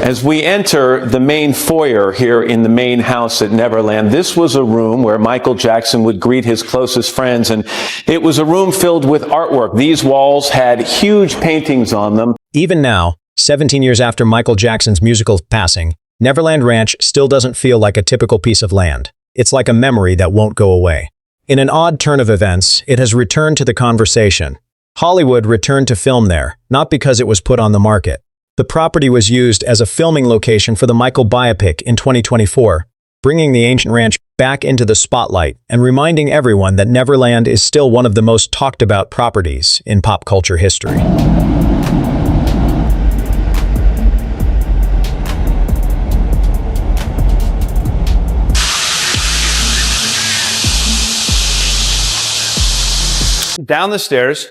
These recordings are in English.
As we enter the main foyer here in the main house at Neverland, this was a room where Michael Jackson would greet his closest friends, and it was a room filled with artwork. These walls had huge paintings on them. Even now, 17 years after Michael Jackson's musical passing, Neverland Ranch still doesn't feel like a typical piece of land. It's like a memory that won't go away. In an odd turn of events, it has returned to the conversation. Hollywood returned to film there, not because it was put on the market. The property was used as a filming location for the Michael biopic in 2024, bringing the ancient ranch back into the spotlight and reminding everyone that Neverland is still one of the most talked about properties in pop culture history. Down the stairs,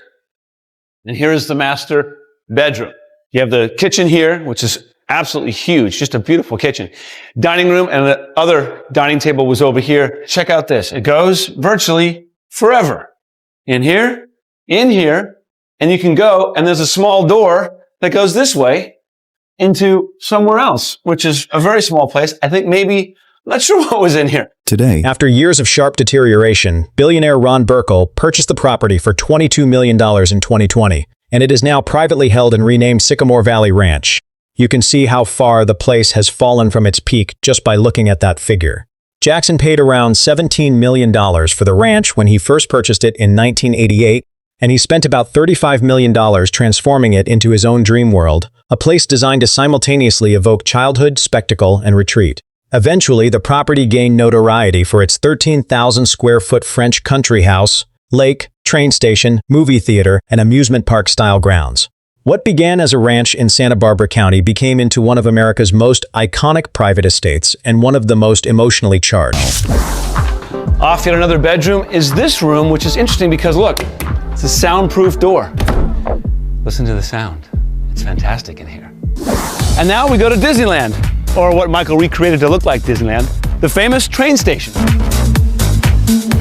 and here is the master bedroom. You have the kitchen here, which is absolutely huge, just a beautiful kitchen. Dining room, and the other dining table was over here. Check out this. It goes virtually forever. In here, and you can go, and there's a small door that goes this way into somewhere else, which is a very small place. I think maybe, I'm not sure what was in here. Today, after years of sharp deterioration, billionaire Ron Burkle purchased the property for $22 million in 2020. And it is now privately held and renamed Sycamore Valley Ranch. You can see how far the place has fallen from its peak just by looking at that figure. Jackson paid around $17 million for the ranch when he first purchased it in 1988, and he spent about $35 million transforming it into his own dream world, a place designed to simultaneously evoke childhood, spectacle, and retreat. Eventually, the property gained notoriety for its 13,000-square-foot French country house, lake, train station, movie theater, and amusement park-style grounds. What began as a ranch in Santa Barbara County became into one of America's most iconic private estates and one of the most emotionally charged. Off yet another bedroom is this room, which is interesting because look, it's a soundproof door. Listen to the sound. It's fantastic in here. And now we go to Disneyland, or what Michael recreated to look like Disneyland, the famous train station.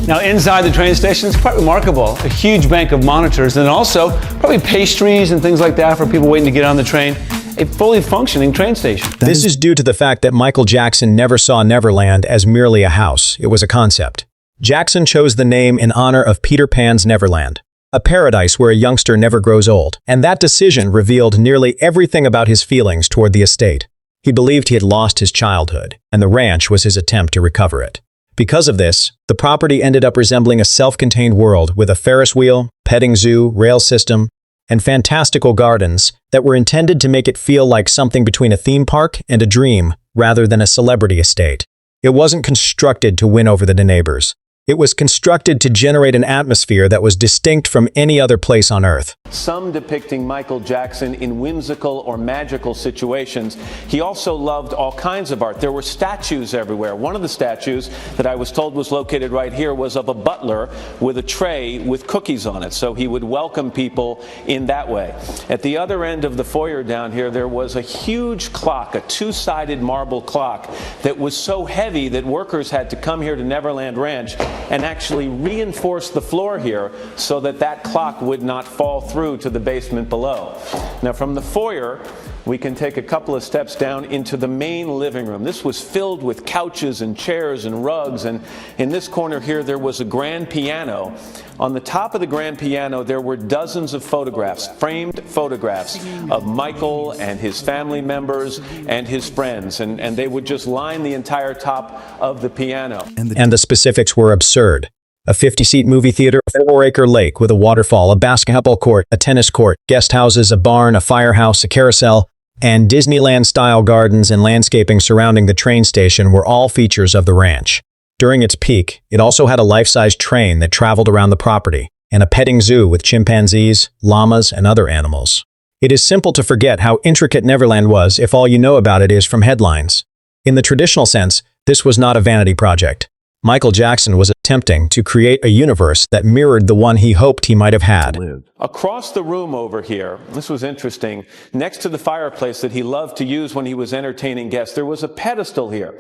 Now inside the train station, it's quite remarkable. A huge bank of monitors and also probably pastries and things like that for people waiting to get on the train. A fully functioning train station. This is due to the fact that Michael Jackson never saw Neverland as merely a house. It was a concept. Jackson chose the name in honor of Peter Pan's Neverland, a paradise where a youngster never grows old. And that decision revealed nearly everything about his feelings toward the estate. He believed he had lost his childhood, and the ranch was his attempt to recover it. Because of this, the property ended up resembling a self-contained world with a Ferris wheel, petting zoo, rail system, and fantastical gardens that were intended to make it feel like something between a theme park and a dream rather than a celebrity estate. It wasn't constructed to win over the neighbors. It was constructed to generate an atmosphere that was distinct from any other place on Earth. Some depicting Michael Jackson in whimsical or magical situations. He also loved all kinds of art. There were statues everywhere. One of the statues that I was told was located right here was of a butler with a tray with cookies on it. So he would welcome people in that way. At the other end of the foyer down here, there was a huge clock, a two-sided marble clock that was so heavy that workers had to come here to Neverland Ranch and actually reinforce the floor here so that that clock would not fall through to the basement below. Now from the foyer, we can take a couple of steps down into the main living room. This was filled with couches and chairs and rugs, and in this corner here there was a grand piano. On the top of the grand piano there were dozens of photographs, framed photographs of Michael and his family members and his friends, and they would just line the entire top of the piano. And the specifics were absurd. A 50-seat movie theater, a 4-acre lake with a waterfall, a basketball court, a tennis court, guest houses, a barn, a firehouse, a carousel, and Disneyland-style gardens and landscaping surrounding the train station were all features of the ranch. During its peak, it also had a life-size train that traveled around the property, and a petting zoo with chimpanzees, llamas, and other animals. It is simple to forget how intricate Neverland was if all you know about it is from headlines. In the traditional sense, this was not a vanity project. Michael Jackson was attempting to create a universe that mirrored the one he hoped he might have had. Across the room over here, this was interesting, next to the fireplace that he loved to use when he was entertaining guests, there was a pedestal here.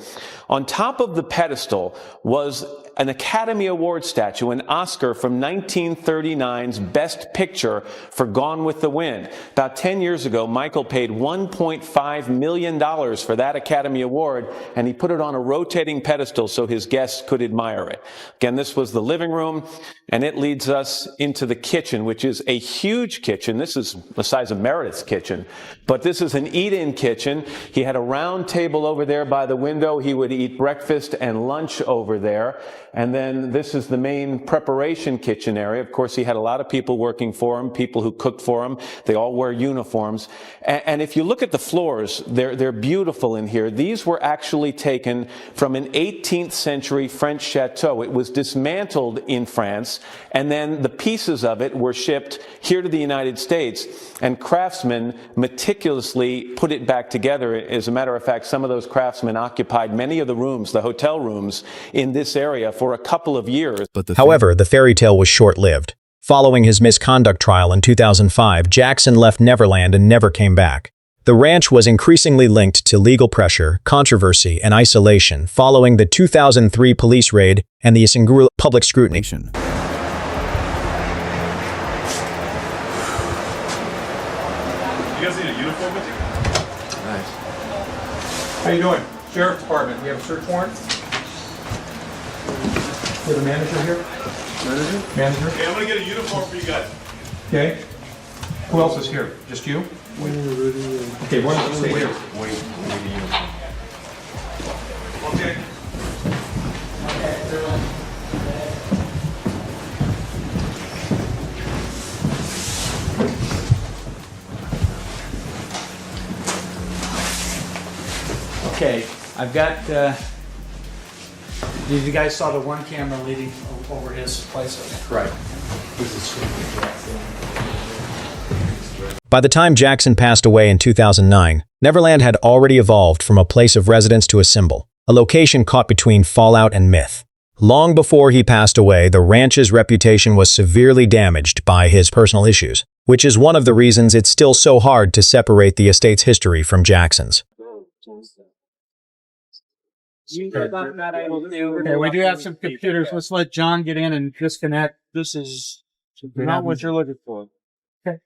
On top of the pedestal was an Academy Award statue, an Oscar from 1939's Best Picture for Gone with the Wind. About 10 years ago, Michael paid $1.5 million for that Academy Award, and he put it on a rotating pedestal so his guests could admire it. Again, this was the living room, and it leads us into the kitchen, which is a huge kitchen. This is the size of Meredith's kitchen, but this is an eat-in kitchen. He had a round table over there by the window. He would eat breakfast and lunch over there. And then this is the main preparation kitchen area. Of course, he had a lot of people working for him, people who cooked for him. They all wear uniforms. And if you look at the floors, they're beautiful in here. These were actually taken from an 18th century French chateau. It was dismantled in France, and then the pieces of it were shipped here to the United States, and craftsmen meticulously put it back together. As a matter of fact, some of those craftsmen occupied many of the rooms, the hotel rooms, in this area for a couple of years. However, the fairy tale was short-lived. Following his misconduct trial in 2005, Jackson left Neverland and never came back. The ranch was increasingly linked to legal pressure, controversy, and isolation following the 2003 police raid and the public scrutiny. You guys need a uniform with you? Nice. How you doing? Sheriff's Department, you have a search warrant? For the manager here? Manager? Okay, I'm gonna get a uniform for you guys. Okay. Who else is here? Just you? Okay, why don't you stay here? Okay. Okay, I've got, you guys saw the one camera leading over his place? Right. By the time Jackson passed away in 2009, Neverland had already evolved from a place of residence to a symbol, a location caught between fallout and myth. Long before he passed away, the ranch's reputation was severely damaged by his personal issues, which is one of the reasons it's still so hard to separate the estate's history from Jackson's. Okay, we do have some computers. Let's let John get in and disconnect. This is not what you're looking for. Okay.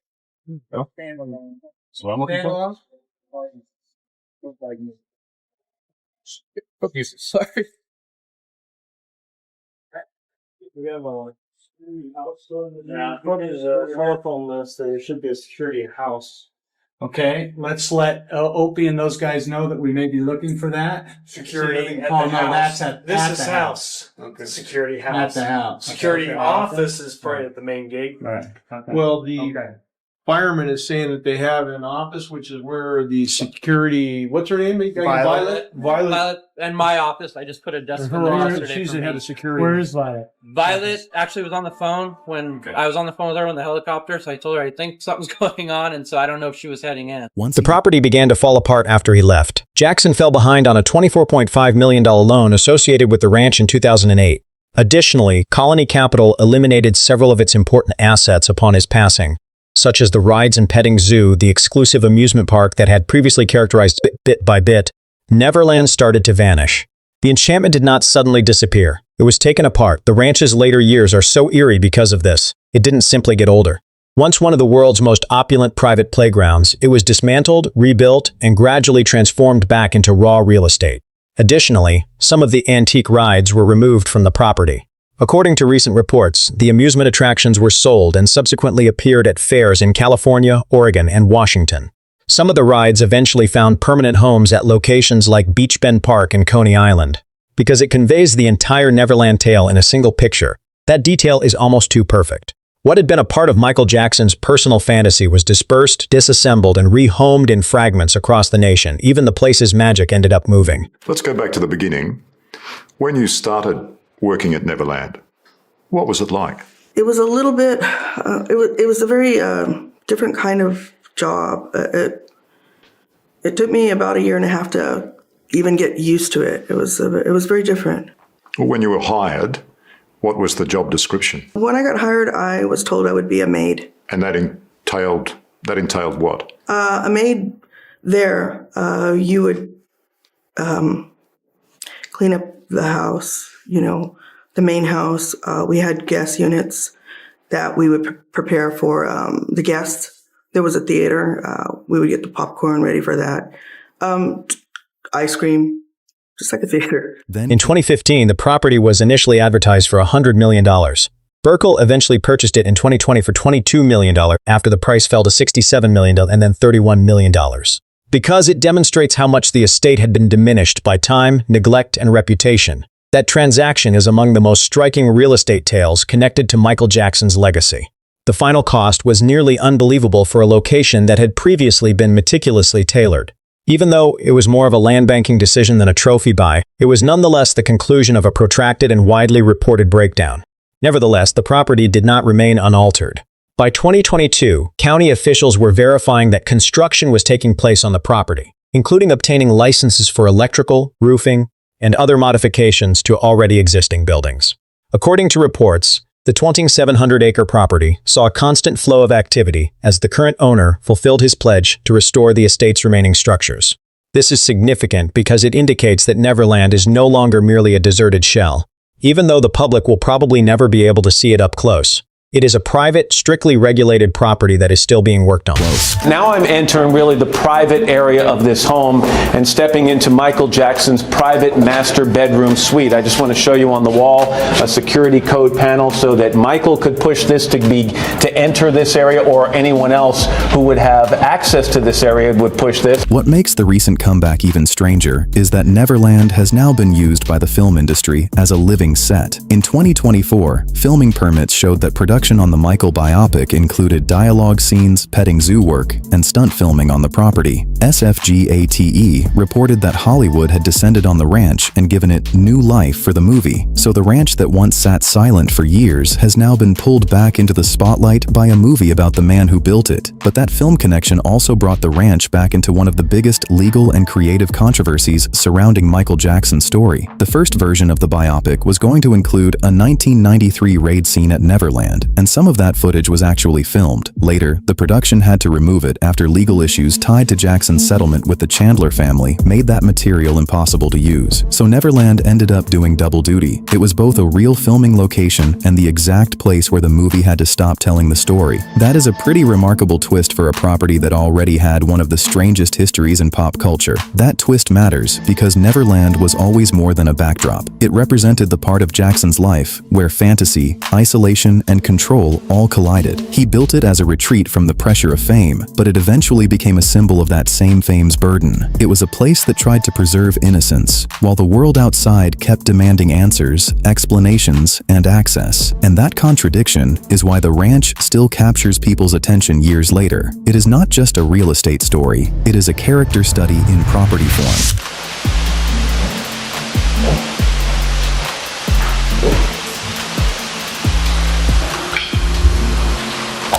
So I'm looking for. Okay, sorry. We have a telephone list. There should be a security house. Okay, let's let Opie and those guys know that we may be looking for that. Security at Oh, the no, house. that's at This the is house. Okay. Security At house. the house. Security Okay. office is probably at the main gate. Right. Okay. Well, the Okay. fireman is saying that they have an office, which is where the security, what's her name? Violet. Violet. In my office, I just put a desk in there yesterday. She's for the head me. of security. Where is Violet? Violet actually was on the phone when I was on the phone with her on the helicopter, so I told her I think something's going on, and so I don't know if she was heading in. The property began to fall apart after he left. Jackson fell behind on a $24.5 million loan associated with the ranch in 2008. Additionally, Colony Capital eliminated several of its important assets upon his passing, such as the rides and petting zoo, the exclusive amusement park that had previously characterized bit by bit. Neverland started to vanish. The enchantment did not suddenly disappear. It was taken apart. The ranch's later years are so eerie because of this. It didn't simply get older. Once one of the world's most opulent private playgrounds, it was dismantled, rebuilt, and gradually transformed back into raw real estate. Additionally, some of the antique rides were removed from the property. According to recent reports, the amusement attractions were sold and subsequently appeared at fairs in California, Oregon, and Washington. Some of the rides eventually found permanent homes at locations like Beach Bend Park and Coney Island. Because it conveys the entire Neverland tale in a single picture, that detail is almost too perfect. What had been a part of Michael Jackson's personal fantasy was dispersed, disassembled, and rehomed in fragments across the nation. Even the place's magic ended up moving. Let's go back to the beginning. When you started working at Neverland, what was it like? It was a little bit, it was a very different kind of job. It took me about a year and a half to even get used to it. It was very different. Well, when you were hired, what was the job description? When I got hired, I was told I would be a maid. And that entailed what? A maid there, you would clean up the house, the main house. We had guest units that we would prepare for the guests. There was a theater. We would get the popcorn ready for that. Ice cream, just like a theater. In 2015, the property was initially advertised for $100 million. Burkle eventually purchased it in 2020 for $22 million after the price fell to $67 million and then $31 million. Because it demonstrates how much the estate had been diminished by time, neglect, and reputation. That transaction is among the most striking real estate tales connected to Michall Jackson's legacy. The final cost was nearly unbelievable for a location that had previously been meticulously tailored. Even though it was more of a land banking decision than a trophy buy, it was nonetheless the conclusion of a protracted and widely reported breakdown. Nevertheless, the property did not remain unaltered. By 2022, county officials were verifying that construction was taking place on the property, including obtaining licenses for electrical, roofing, and other modifications to already existing buildings. According to reports, the 2,700-acre property saw a constant flow of activity as the current owner fulfilled his pledge to restore the estate's remaining structures. This is significant because it indicates that Neverland is no longer merely a deserted shell. Even though the public will probably never be able to see it up close, it is a private, strictly regulated property that is still being worked on. Now I'm entering really the private area of this home and stepping into Michall Jackson's private master bedroom suite. I just want to show you on the wall a security code panel so that Michall could push this to enter this area, or anyone else who would have access to this area would push this. What makes the recent comeback even stranger is that Neverland has now been used by the film industry as a living set. In 2024, filming permits showed that production on the Michall biopic included dialogue scenes, petting zoo work, and stunt filming on the property. SFGATE reported that Hollywood had descended on the ranch and given it new life for the movie, so the ranch that once sat silent for years has now been pulled back into the spotlight by a movie about the man who built it. But that film connection also brought the ranch back into one of the biggest legal and creative controversies surrounding Michall Jackson's story. The first version of the biopic was going to include a 1993 raid scene at Neverland, and some of that footage was actually filmed. Later, the production had to remove it after legal issues tied to Jackson's settlement with the Chandler family made that material impossible to use. So Neverland ended up doing double duty. It was both a real filming location and the exact place where the movie had to stop telling the story. That is a pretty remarkable twist for a property that already had one of the strangest histories in pop culture. That twist matters because Neverland was always more than a backdrop. It represented the part of Jackson's life where fantasy, isolation, and control all collided. He built it as a retreat from the pressure of fame, but it eventually became a symbol of that same fame's burden. It was a place that tried to preserve innocence, while the world outside kept demanding answers, explanations, and access. And that contradiction is why the ranch still captures people's attention years later. It is not just a real estate story, it is a character study in property form.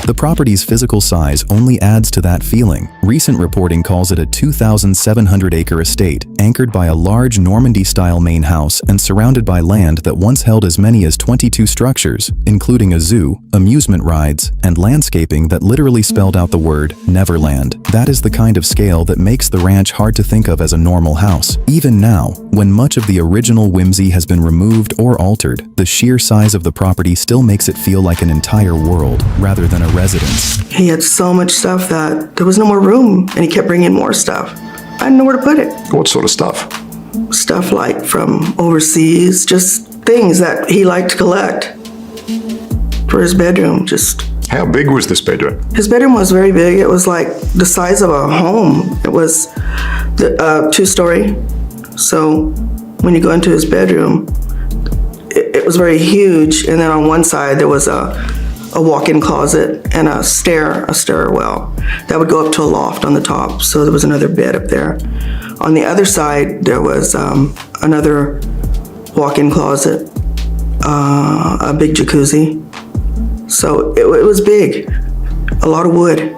The property's physical size only adds to that feeling. Recent reporting calls it a 2,700-acre estate, anchored by a large Normandy-style main house and surrounded by land that once held as many as 22 structures, including a zoo, amusement rides, and landscaping that literally spelled out the word Neverland. That is the kind of scale that makes the ranch hard to think of as a normal house. Even now, when much of the original whimsy has been removed or altered, the sheer size of the property still makes it feel like an entire world, rather than a residence. He had so much stuff that there was no more room, and he kept bringing more stuff. I didn't know where to put it. What sort of stuff? Stuff like from overseas, just things that he liked to collect for his bedroom. Just How big was this bedroom? his bedroom was very big. It was like the size of a home. It was the two-story. So when you go into his bedroom, it was very huge. And then on one side there was a walk-in closet and a stairwell that would go up to a loft on the top. So there was another bed up there. On the other side, there was another walk-in closet, a big jacuzzi. So it was big, a lot of wood.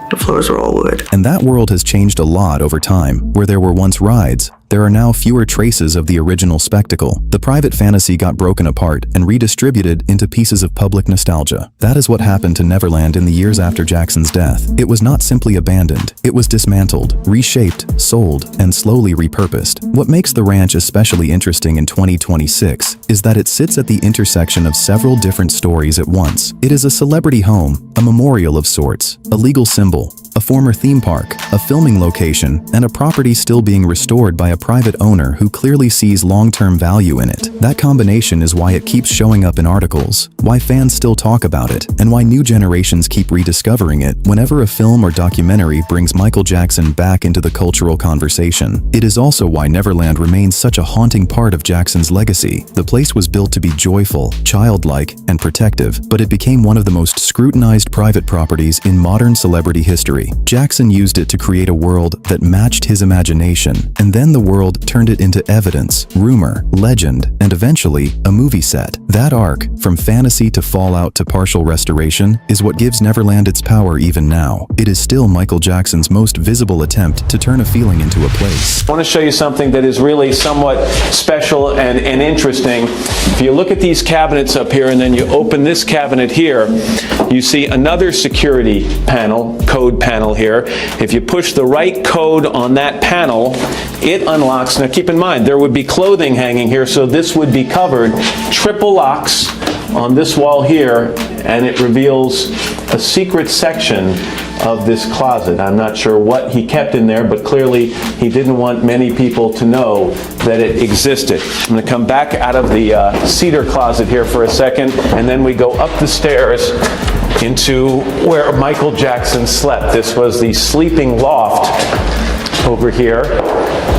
The floors were all wood. And that world has changed a lot over time. Where there were once rides, There are now fewer traces of the original spectacle. The private fantasy got broken apart and redistributed into pieces of public nostalgia. That is what happened to Neverland in the years after Jackson's death. It was not simply abandoned. It was dismantled, reshaped, sold, and slowly repurposed. What makes the ranch especially interesting in 2026 is that it sits at the intersection of several different stories at once. It is a celebrity home, a memorial of sorts, a legal symbol, a former theme park, a filming location, and a property still being restored by a private owner who clearly sees long-term value in it. That combination is why it keeps showing up in articles, why fans still talk about it, and why new generations keep rediscovering it whenever a film or documentary brings Michael Jackson back into the cultural conversation. It is also why Neverland remains such a haunting part of Jackson's legacy. The place was built to be joyful, childlike, and protective, but it became one of the most scrutinized private properties in modern celebrity history. Jackson used it to create a world that matched his imagination, and then the world turned it into evidence, rumor, legend, and eventually a movie set. That arc, from fantasy to fallout to partial restoration, is what gives Neverland its power even now. It is still Michael Jackson's most visible attempt to turn a feeling into a place. I want to show you something that is really somewhat special and interesting. If you look at these cabinets up here and then you open this cabinet here, you see another security panel, code panel here. If you push the right code on that panel, it unlocks. Now keep in mind, there would be clothing hanging here, so this would be covered. Triple locks on this wall here, and it reveals a secret section of this closet. I'm not sure what he kept in there, but clearly he didn't want many people to know that it existed. I'm going to come back out of the cedar closet here for a second, and then we go up the stairs into where Michael Jackson slept. This was the sleeping loft over here.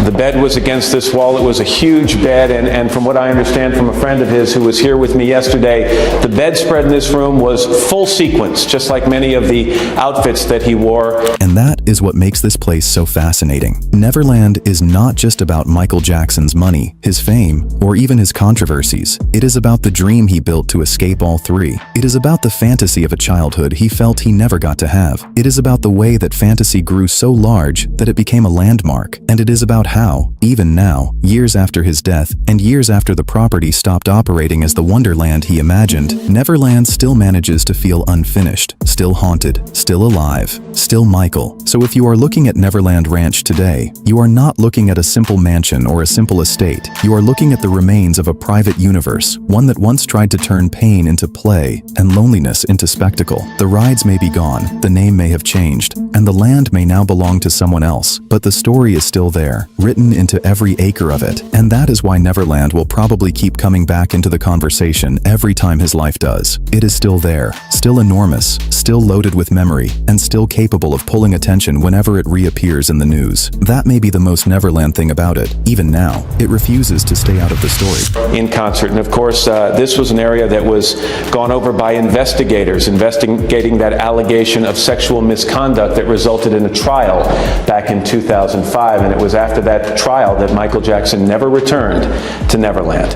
The bed was against this wall. It was a huge bed, and from what I understand from a friend of his who was here with me yesterday, the bedspread in this room was full sequins, just like many of the outfits that he wore. And that is what makes this place so fascinating. Neverland is not just about Michael Jackson's money, his fame, or even his controversies. It is about the dream he built to escape all three. It is about the fantasy of a childhood he felt he never got to have. It is about the way that fantasy grew so large that it became a landmark. And it is about how, even now, years after his death, and years after the property stopped operating as the wonderland he imagined, Neverland still manages to feel unfinished, still haunted, still alive, still Michael. So if you are looking at Neverland Ranch today, you are not looking at a simple mansion or a simple estate. You are looking at the remains of a private universe, one that once tried to turn pain into play and loneliness into spectacle. The rides may be gone, the name may have changed, and the land may now belong to someone else, but the story is still there, written into every acre of it. And that is why Neverland will probably keep coming back into the conversation every time his life does. It is still there, still enormous, still loaded with memory, and still capable of pulling attention whenever it reappears in the news. That may be the most Neverland thing about it. Even now, it refuses to stay out of the story. In concert, and of course, this was an area that was gone over by investigators, investigating that allegation of sexual misconduct that resulted in a trial back in 2005, and it was after that trial that Michael Jackson never returned to Neverland.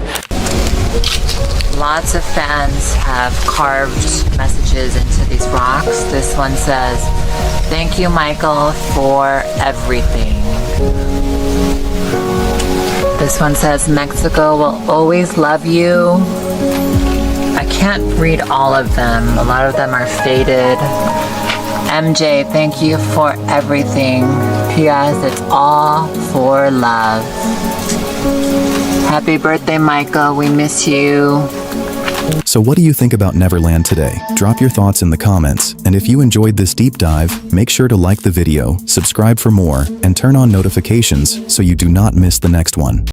Lots of fans have carved messages into these rocks. This one says, "Thank you, Michael, for everything." This one says, "Mexico will always love you." I can't read all of them. A lot of them are faded. MJ, thank you for everything. P.S. It's all for love. Happy birthday, Michael. We miss you. So what do you think about Neverland today? Drop your thoughts in the comments, and if you enjoyed this deep dive, make sure to like the video, subscribe for more, and turn on notifications so you do not miss the next one.